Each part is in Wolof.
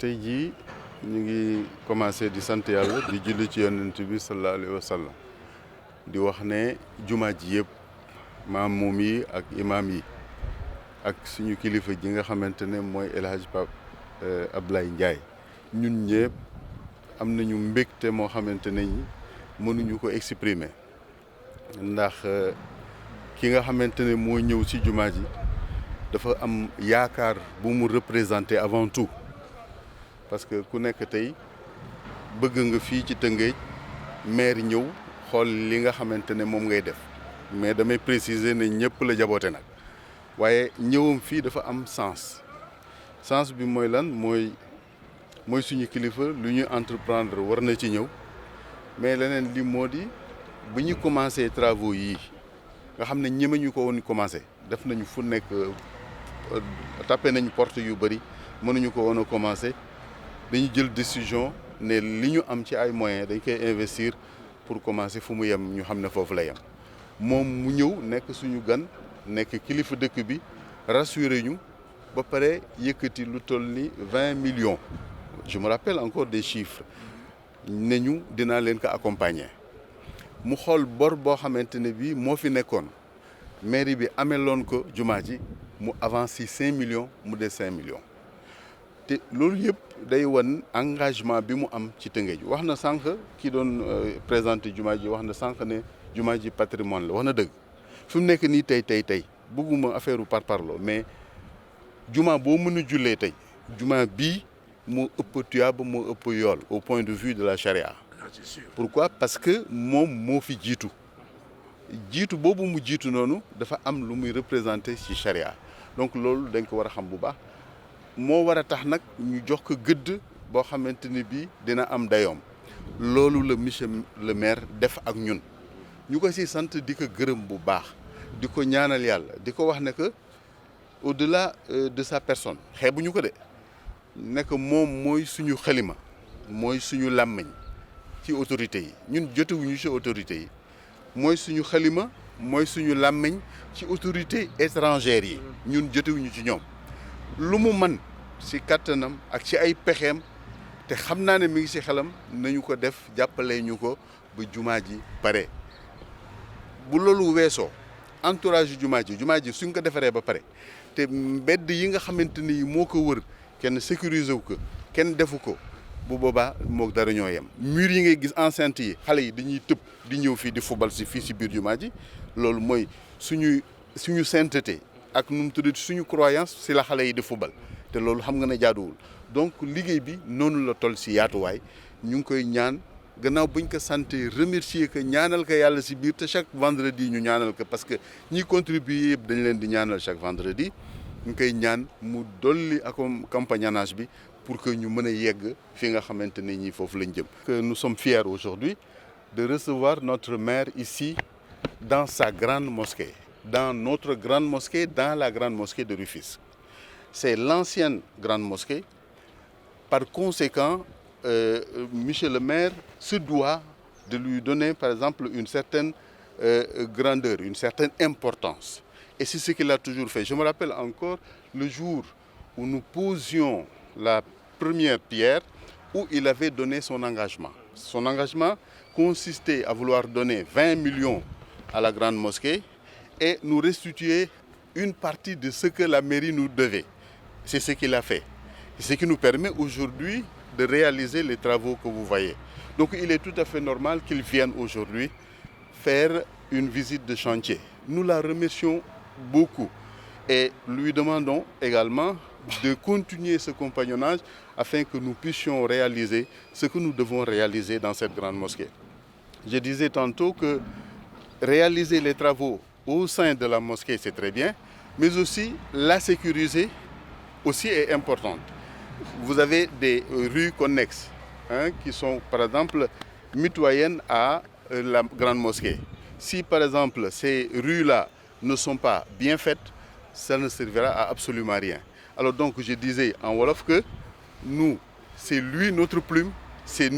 tey jii ñu ngi commencé di sant yàlla di julli ci yonent bi sallallahu alayhi wa sallam di wax ne jumaa ji yëpp maamum yi ak imaam yi ak suñu kilifa ji nga xamante ne mooy El Hadj Pape Abdoulaye Ndiaye ñun ñëpp am nañu mbégte moo xamante ne mënuñu ko exprimer ndax ki nga xamante ne moo ñëw ci jumaa ji dafa am yaakaar bu mu représenter avant tout parce que ku nekk tey bëgg nga fii ci Tëngéej maire ñëw xool li nga xamante ne moom ngay def mais damay préciser ne ñëpp la jaboote nag waaye ñëwam fii dafa am sens bi mooy lan mooy suñu kilifa lu ñu entreprendre war na ci ñëw mais leneen li moo di bu ñu commencé travaux yii nga xam ne ñemeñu ko woon commencé def nañu fu nekk tapé nañu porte yu bëri mënuñu ko woon a commencé dañu jël décision ne li ñu am ci ay moyens dañ koy investir pour commencer fu mu yem ñu xam ne foofu la yem moom mu ñëw nekk suñu gan nekk kilifa dëkk bi rassuré ñu ba pare yëkkati lu toll ni 20 millions je me rappelle encore des chiffres ne ñu dinaa leen ko accompagner mu xool bor boo xamante ne bii moo fi nekkoon mairie bi ameloon ko jumaa ji mu avancé 5 millions mu des 5 millions te loolu yëpp day wan engagement bi mu am ci Tëngéej wax na sànq ki doon présenté jumaa ji wax na sànq ne jumaa ji patrimoine la wax na dëgg fi mu nekk nii tey bëgguma affaire par parlo mais jumaa boo mën a jullee tey jumaa bii moo ëpp tuyaaba moo ëpp yool au point de vue de la charia. Pourquoi? Parce que moom moo fi jiitu boobu mu jiitu noonu dafa am lu muy représenter ci charia donc loolu dañ ko war a xam bu baax moo war a tax nag ñu jox ko gëdd boo xamante ni bii dina am dayoom loolu la monsieur le maire def ak ñun ñu ko ci sant di ko gërëm bu baax di ko ñaanal yàlla di ko wax ne que au-delà de sa personne xeebuñu ko de ne que moom mooy suñu xalima mooy suñu làmmiñ ci autorités yi ñun jotewuñu ci autorités yi mooy suñu xalima mooy suñu làmmiñ ci autorités étrangères yi ñun jotewuñu ci ñoom lu mu man ci kattanam ak ci ay pexeem te xam naa ne mi ngi ci xelam nañu ko def jàppale ñu ko ba jumaa ji pare bu loolu weesoo entourage jumaa ji suñ ko defaree ba pare te mbedd yi nga xamante ni moo ko wër kenn sécuriser wu ko kenn defu ko bu boobaa moog dara ñoo yem mur yi ngay gis enceinte yi xale yi dañuy tëb di ñëw fii di fubal si fii si biir jumaa ji loolu mooy suñu sainteté ak nu mu tudd suñu croyance si la xale yi di fubal te loolu xam nga ne jaaduwul donc liggéey bi noonu la toll si yaatuwaay ñu ngi koy ñaan gannaaw buñ ko santé remercier que ñaanal ko yàlla si biir te chaque vendredi ñu ñaanal ko parce que ñiy contribuer yëpp dañ leen di ñaanal chaque vendredi ñu koy ñaan mu dolli accompagnage bi pour que ñu mën a yegg fi nga xamante ne ñi foofu lañ jëm. Que nous sommes fiers aujourd'hui de recevoir notre maire ici dans sa grande mosquée, dans notre grande mosquée, dans la grande mosquée de Rufisque. C'est l'ancienne grande mosquée. Par conséquent, monsieur le maire se doit de lui donner, par exemple, une certaine grandeur, une certaine importance. Et c'est ce qu'il a toujours fait. Je me rappelle encore le jour où nous posions la première pierre, où il avait donné son engagement. Son engagement consistait à vouloir donner 20 millions à la grande mosquée et nous restituer une partie de ce que la mairie nous devait. C'est ce qu'il a fait. Et ce qui nous permet aujourd'hui de réaliser les travaux que vous voyez. Donc il est tout à fait normal qu'il vienne aujourd'hui faire une visite de chantier. Nous la remercions beaucoup et lui demandons également de continuer ce compagnonnage afin que nous puissions réaliser ce que nous devons réaliser dans cette grande mosquée. Je disais tantôt que réaliser les travaux au sein de la mosquée, c'est très bien, mais aussi la sécuriser aussi est importante. Vous avez des rues connexes qui sont, par exemple, mitoyennes à la grande mosquée. Si, par exemple, ces rues-là ne sont pas bien faites, ça ne servira à absolument rien. Alors donc, je disais en wolof que nous, c'est lui notre plume, c'est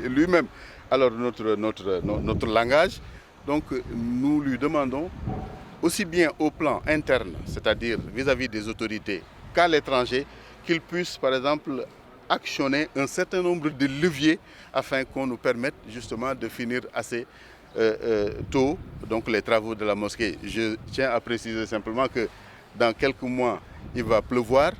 lui-même alors notre langage. Donc, nous lui demandons, aussi bien au plan interne, c'est-à-dire vis-à-vis des autorités, qu'à l'étranger, qu'il puisse, par exemple, actionner un certain nombre de leviers afin qu'on nous permette justement de finir assez tôt donc les travaux de la mosquée. Je tiens à préciser simplement que dans quelques mois, il va pleuvoir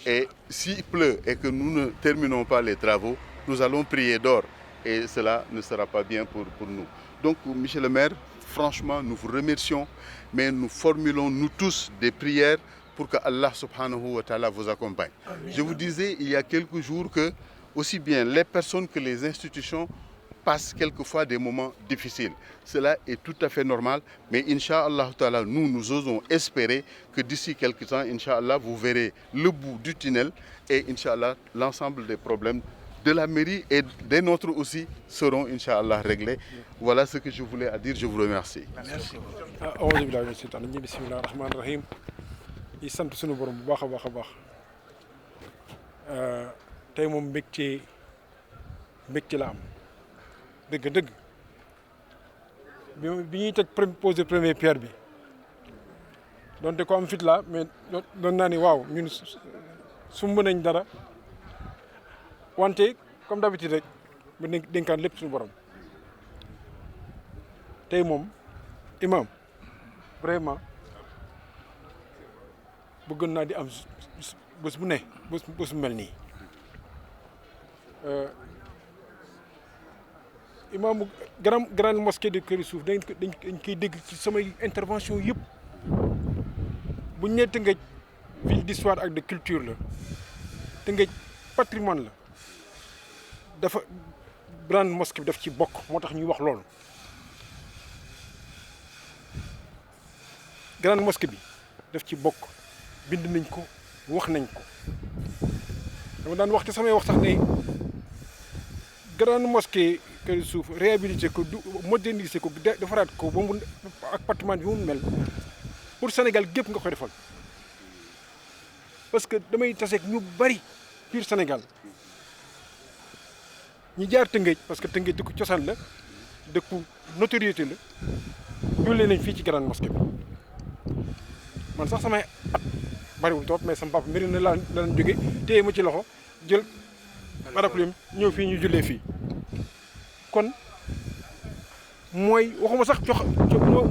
et s'il pleut et que nous ne terminons pas les travaux, nous allons prier dehors et cela ne sera pas bien pour nous. Donc, monsieur le maire, franchement, nous vous remercions, mais nous formulons nous tous des prières pour que Allah subhanahu wa ta'ala vous accompagne. Je vous disais il y a quelques jours que aussi bien les personnes que les institutions passent quelquefois des moments difficiles. Cela est tout à fait normal, mais Inch'Allah ta'ala, nous osons espérer que d'ici quelques temps, Inch'Allah, vous verrez le bout du tunnel et Inch'Allah, l'ensemble des problèmes de la mairie et des nôtres aussi seront Inch'Allah réglés. Voilà ce que je voulais dire, je vous remercie. Merci. Bismillahirrahmanirrahim. Di sant sunu borom bu baax a baax tey moom mbégte la am dëgg bi ñuy teg posé première pierre bi donte ko am fit la mais doon naa ni waaw ñun sumb nañ dara wante comme d'habitude rek ba dénkaan lépp suñu borom tey moom imam vraiment bëgg naa di am bés bu ne bés bu mel nii imaamu grande mosquée de Keur Youssouf dañ koy dégg ci samay intervention yëpp bu ñu nee Tëngéej ville d'histoire ak de culture la Tëngéej patrimoine la dafa grande mosquée bi daf ci bokk moo tax ñuy wax loolu grande mosquée bi daf ci bokk bind nañ ko wax nañ ko dama daan wax te samay wax sax ne grande mosquée Keur Youssouf réhabilité ko moderniser ko defaraat ko ba mu ak patrimoine bi mu mel pour Sénégal gépp nga koy defal parce que damay taseeg ñu bari biir Sénégal ñi jaar Tëngéej parce que Tëngéej dëkku cosaan la dëkku notoriété la jullee nañ fii ci grande mosquée bi man sax samay at bariwul trop mais sama papa mbiri na la lan jóge téye ma ci loxo jël parapluie ñëw fii ñu jullee fii kon mooy waxuma sax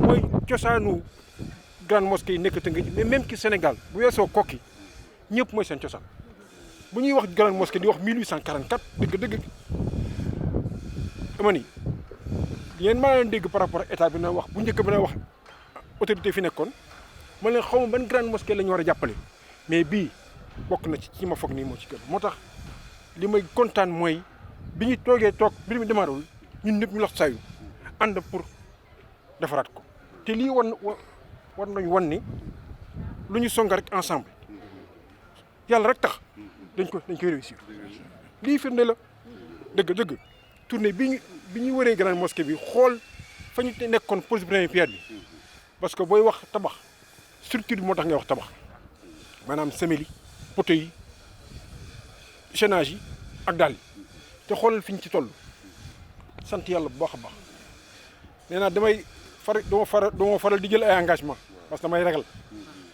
mooy cosaanu grande mosquée yi nekk Tëngéej mais même ci Sénégal bu weesoo Kokki ñëpp mooy seen cosaan bu ñuy wax grande mosquée di wax 1844 dëgg dama ni yéen maa leen dégg par rapport ak état bi na wax bu njëkk bi na wax autorité fi nekkoon ma leen xaw ma ban grande mosquée la ñu war a jàppale mais bii bokk na ci ma foog nii moo ci gën moo tax li may kontaan mooy bi ñu toog mbir mi démarrewul ñun ñëpp ñu lox sayu ànd pour defaraat ko te lii war nañu wan ni lu ñu songa rek ensemble yàlla rek tax dañ koy réussir lii firnde la dëgg tournée bi ñu wëree grande mosquée bi xool fa ñu nekkoon pose première pierre bi parce que booy wax tabax structure bi moo tax ngay wax tabax maanaam semelle yi poteau yi chaînage yi ak daal yi te xoolal fi ñu ci toll sant yàlla bu baax a baax nee naa dama faral di jël ay engagement parce que damay ragal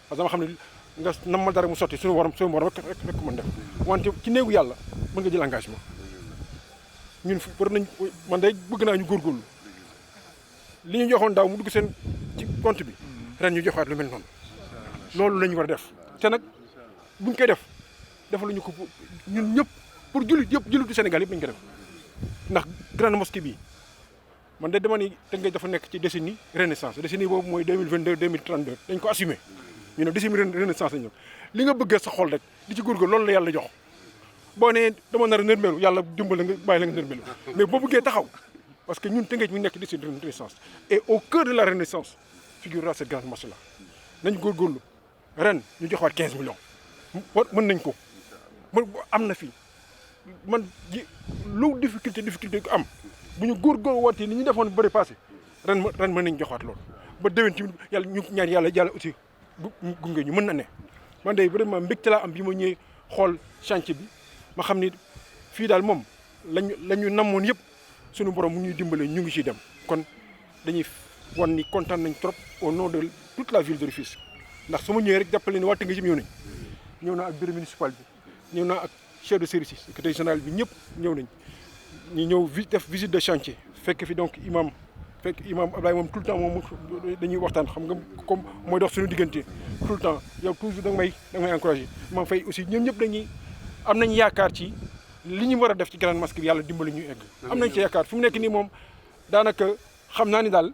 parce que dama xam ne nga nam ma dara mu sotti suñu waram rek mën def wante ci néegu yàlla mën nga jël engagement ñun war nañ man day bëgg naa ñu góorgóorlu li ñu joxoon daaw mu dugg seen ci compte bi ren ñu joxaat lu mel noonu loolu la ñu war a def te nag buñ koy def defaluñu ko ñun ñëpp pour jullitu Sénégal yëpp lañ ko def ndax grande mosquée bii man de dama ni Tëngéej dafa nekk ci décennie renaissance décennie boobu mooy 2022 2032 dañ ko assumé ñu ne décennie renaissance lañ ñëw li nga bëgg sa xol rek di ci góorgóorlu loolu la yàlla jox boo nee dama nar a nërmeelu yàlla dimbal nga bàyyi la nga nërmeelu mais boo bëggee taxaw parce que ñun Tëngéej mu nekk décennie renaissance et au cœur de la renaissance figurera cette grande mosquée là nañ góorgóorlu ren ñu joxwaat 15 millions mën nañ ko am na fi man lu difficulté ko am bu ñu góorgóorlu wootee li ñu defoon bëri passé ren mën nañ joxwaat loolu ba déwén ci yàlla ñu ñaan yàlla aussi gunge ñu mën na ne man day vraiment mbégte laa am bi ma ñëwee xool chantier bi ma xam ni fii daal moom la ñu namoon yëpp suñu borom mu ñuy dimbale ñu ngi ciy dem kon dañuy wan ni kontaan nañ trop au nom de toute la ville de Rufisque ndax su ma ñëwee rek jàppale ni waa Tëngéej ñëw na ak bureau municipal bi ñëw naa ak chef de service secrétaire général bi ñëpp ñëw nañ ñu ñëw def visite de chantier fekk fi donc imam Ablaye moom tout le temps moom dañuy waxtaan xam nga comme mooy dox suñu diggante tout le temps yow toujours da nga may encouragé imam Faye aussi ñoom ñëpp dañuy am nañ yaakaar ci li ñu war a def ci grande mosquée bi yàlla dimbali ñu egg am nañ ci yaakaar fi mu nekk nii moom daanaka xam naa ni daal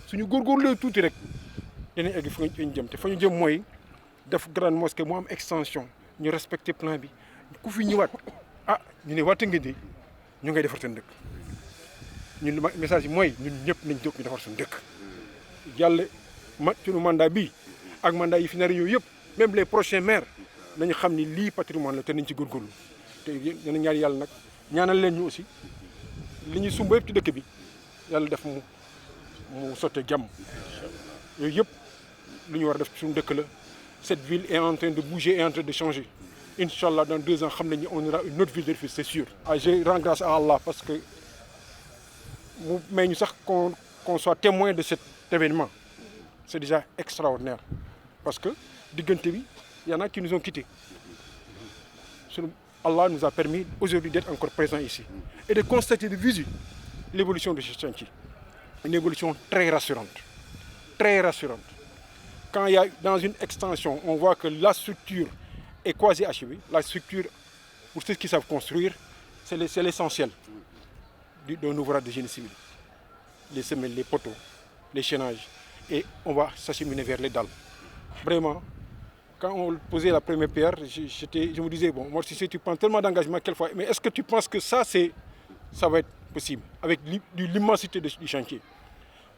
suñu góorgóorlu tuuti rek dinañ egg fa ñu jëm te fa ñu jëm mooy def grande mosquée mu am extension ñu respecté plan bi ku fi ñëwaat ñu ne waata nga di ñu ngay defar seen dëkk ñun message bi mooy ñun ñëpp nañ jóg ñu defar suñu dëkk yàlla suñu mandat bii ak mandat yi fi nar ñëw yëpp même les prochains maires nañu xam ni lii patrimoine la te nañ ci góorgóorlu te yéen ñaan yàlla nag ñaanal leen ñu aussi li ñu sumba yëpp ci dëkk bi yàlla def mu sottee jàmm yooyu yëpp lu ñu war a def suñu dëkk la cette ville est en train de bouger, est en train de changer. Inch'Allah, dans 2 ans, on aura une autre ville de Rufisque, c'est sûr. Je rends grâce à Allah parce que qu'on soit témoin de cet événement, c'est déjà extraordinaire. Parce que, il y en a qui nous ont quittés. Allah nous a permis aujourd'hui d'être encore présents ici et de constater de visu l'évolution de ce chantier. Une évolution très rassurante. Très rassurante. Quand il y a dans une extension, on voit que la structure est quasi achevée. La structure, pour ceux qui savent construire, c'est l'essentiel d'un ouvrage de génie civil. Les semelles, les poteaux, les chaînages. Et on va s'acheminer vers les dalles. Vraiment, quand on posait la première pierre, je me disais, bon, moi, si tu prends tellement d'engagement quelquefois, mais est-ce que tu penses que ça va être possible, avec l'immensité du chantier?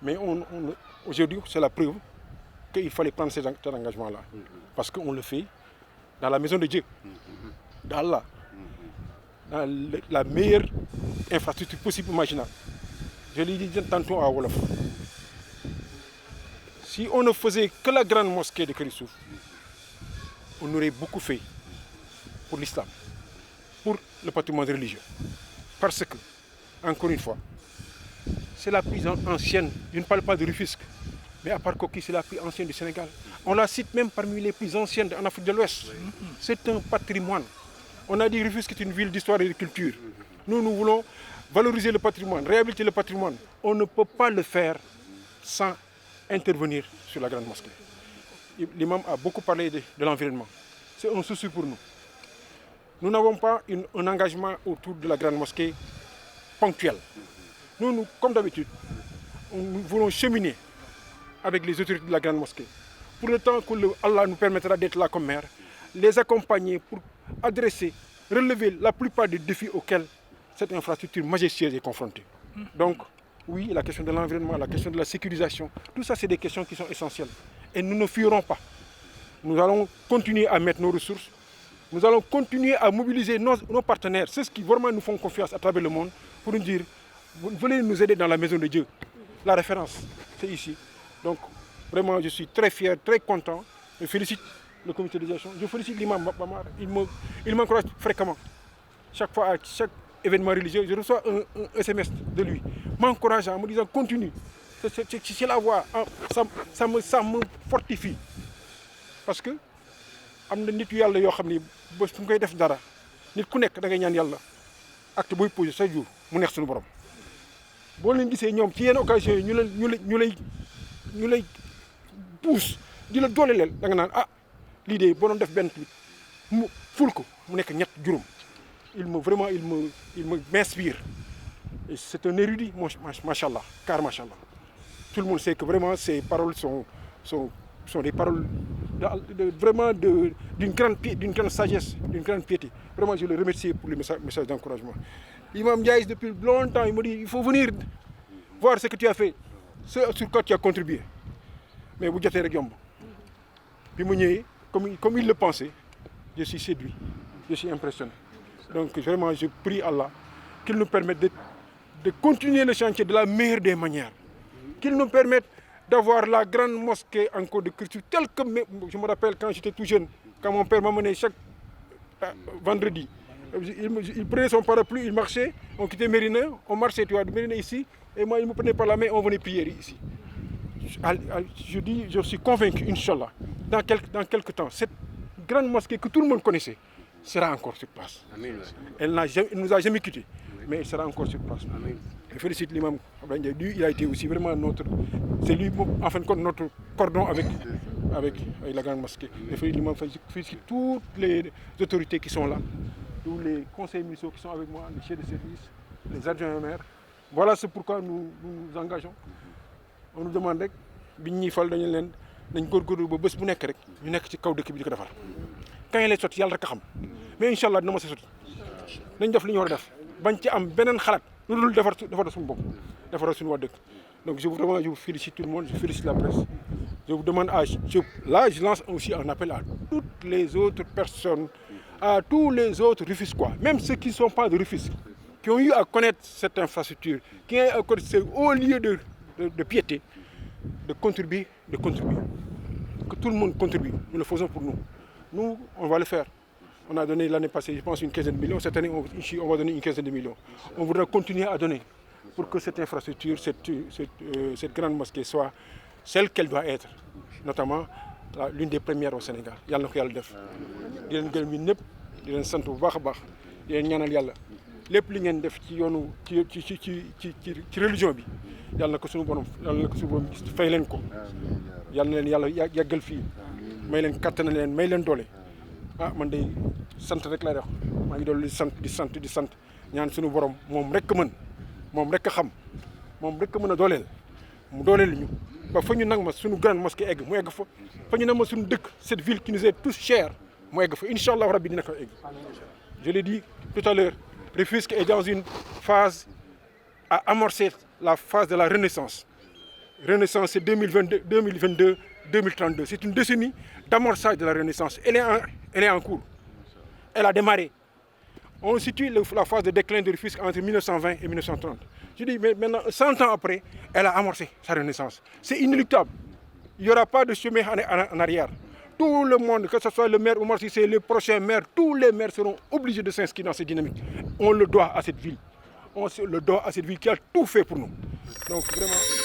Mais aujourd'hui, c'est la preuve qu'il fallait prendre cet engagement-là. Parce qu'on le fait dans la maison de Dieu, dans la meilleure infrastructure possible imaginable. Je l'ai dit tantôt à Wolof. Si on ne faisait que la grande mosquée de Kérissouf, on aurait beaucoup fait pour l'islam, pour le patrimoine religieux. Parce que, encore une fois, c'est la plus ancienne, je ne parle pas de Rufisque, mais à part Koki, c'est la plus ancienne du Sénégal. On la cite même parmi les plus anciennes en Afrique de l'Ouest. C'est un patrimoine. On a dit que Rufisque est une ville d'histoire et de culture. Nous voulons valoriser le patrimoine, réhabiliter le patrimoine. On ne peut pas le faire sans intervenir sur la grande mosquée. L'imam a beaucoup parlé de l'environnement. C'est un souci pour nous. Nous n'avons pas un engagement autour de la grande mosquée ponctuel. Nous comme d'habitude, nous voulons cheminer avec les autorités de la grande mosquée. Pour le temps que Allah nous permettra d'être là comme maire, les accompagner pour adresser, relever la plupart des défis auxquels cette infrastructure majestueuse est confrontée. Donc, oui, la question de l'environnement, la question de la sécurisation, tout ça, c'est des questions qui sont essentielles. Et nous ne fuirons pas. Nous allons continuer à mettre nos ressources. Nous allons continuer à mobiliser nos partenaires, ceux qui vraiment nous font confiance à travers le monde, pour nous dire, vous voulez nous aider dans la maison de Dieu. La référence, c'est ici. Donc, vraiment, je suis très fier, très content. Je félicite le comité de gestion. Je félicite l'imam Bamar. Il m'encourage fréquemment. Chaque fois, à chaque événement religieux, je reçois un SMS de lui, m'encourageant, me disant continue. C'est la voie, ça me fortifie. Parce que, am na nit yu yàlla yoo xam ni bés fu mu koy def dara nit ku nekk da ngay ñaan yàlla acte booy posé chaque jour mu neex suñu borom boo leen gisee ñoom ci yenn occasion yi ñu lay pousse di la dooleel da nga naan lii de boo doon def benn tweet mu ful ko mu nekk ñett juróom il m'inspire et c'est un érudit machallah car machallah tout le monde sait que vraiment ces paroles sont des paroles vraiment d'une grande sagesse, d'une grande piété. Vraiment, je le remercie pour le message d'encouragement. Imam Ndiaye, depuis longtemps, il m'a dit, il faut venir voir ce que tu as fait, ce sur quoi tu as contribué. Mais vous êtes régulièrement. Puis, comme il le pensait, je suis séduit, je suis impressionné. Donc, vraiment, je prie Allah qu'il nous permette de continuer le chantier de la meilleure des manières. Qu'il nous permette d'avoir la grande mosquée encore de culture, telle que je me rappelle quand j'étais tout jeune, quand mon père m'amenait chaque vendredi. Il prenait son parapluie, il marchait, on quittait Mérina, on marchait, tu vois, de Mérina ici, et moi il me prenait par la main, on venait prier ici. Je suis convaincu, Inch'Allah, dans quelques temps, cette grande mosquée que tout le monde connaissait, sera encore sur place. Amen. Elle ne nous a jamais quittés, mais elle sera encore sur place. Amen. Je félicite l'imam Abdoulaye Ndiaye. Lui, il a été aussi vraiment c'est lui, en fin de compte, notre cordon avec la grande mosquée. Je félicite toutes les autorités qui sont là, tous les conseils municipaux qui sont avec moi, les chefs de service, les adjoints au maire. Voilà c'est pourquoi nous nous engageons. On nous demande rek biñ ñuy fal dañu leen dañ góorgóorlu ba bés bu nekk rek ñu nekk ci kaw dëkk bi di ko defar. Kañ lay sotti yàlla rek a xam mais incha allah dina ma sa sotti nañ def li ñu war a def bañ ci am beneen xalaat lu dul defar suñu bopp defar suñu waa dëkk. Donc je vous félicite tout le monde, je félicite la presse. Je vous demande je lance aussi un appel à toutes les autres personnes, à tous les autres Rufisquois, même ceux qui ne sont pas de Rufisque, qui ont eu à connaître cette infrastructure, qui ont eu à connaître ce haut lieu de piété, de contribuer. Que tout le monde contribue, nous le faisons pour nous. Nous, on va le faire. On a donné l'année passée, je pense, une quinzaine de millions. Cette année, on va donner une quinzaine de millions. On voudra continuer à donner pour que cette infrastructure, cette grande mosquée soit celle qu'elle doit être, notamment l'une des premières au Sénégal. Yàlla na ko yàlla def di leen gërëm ñun ñëpp di leen sant bu baax a baax di leen ñaanal yàlla lépp li ngeen def ci yoonu ci religion bi yàlla na ko suñu borom fay leen ko yàlla na leen yàlla yàggal fii may leen kattan leen may leen doole man day sant rek lay def maa ngi doon di sant ñaan suñu borom moom rek mën moom rek a xam moom rek a mën a dooleel mu dooleel ñu ba fa ñu nag ma suñu grande mosquée egg mu egg fa ñu nag ma suñu dëkk cette ville qui nous est tous chère mu egg fa incha allah rabbi dina ko egg. Je l'ai dit tout à l'heure, Rufisque est dans une phase à amorcer la phase de la renaissance. Renaissance c'est 2022, 2032. C'est une décennie d'amorçage de la renaissance. Elle est en cours. Elle a démarré. On situe la phase de déclin de Rufisque entre 1920 et 1930. Je dis, mais maintenant, 100 ans après, elle a amorcé sa renaissance. C'est inéluctable. Il n'y aura pas de chemin en arrière. Tout le monde, que ce soit le maire Oumar Cissé, les prochains maires, tous les maires seront obligés de s'inscrire dans cette dynamique. On le doit à cette ville. On le doit à cette ville qui a tout fait pour nous. Donc vraiment...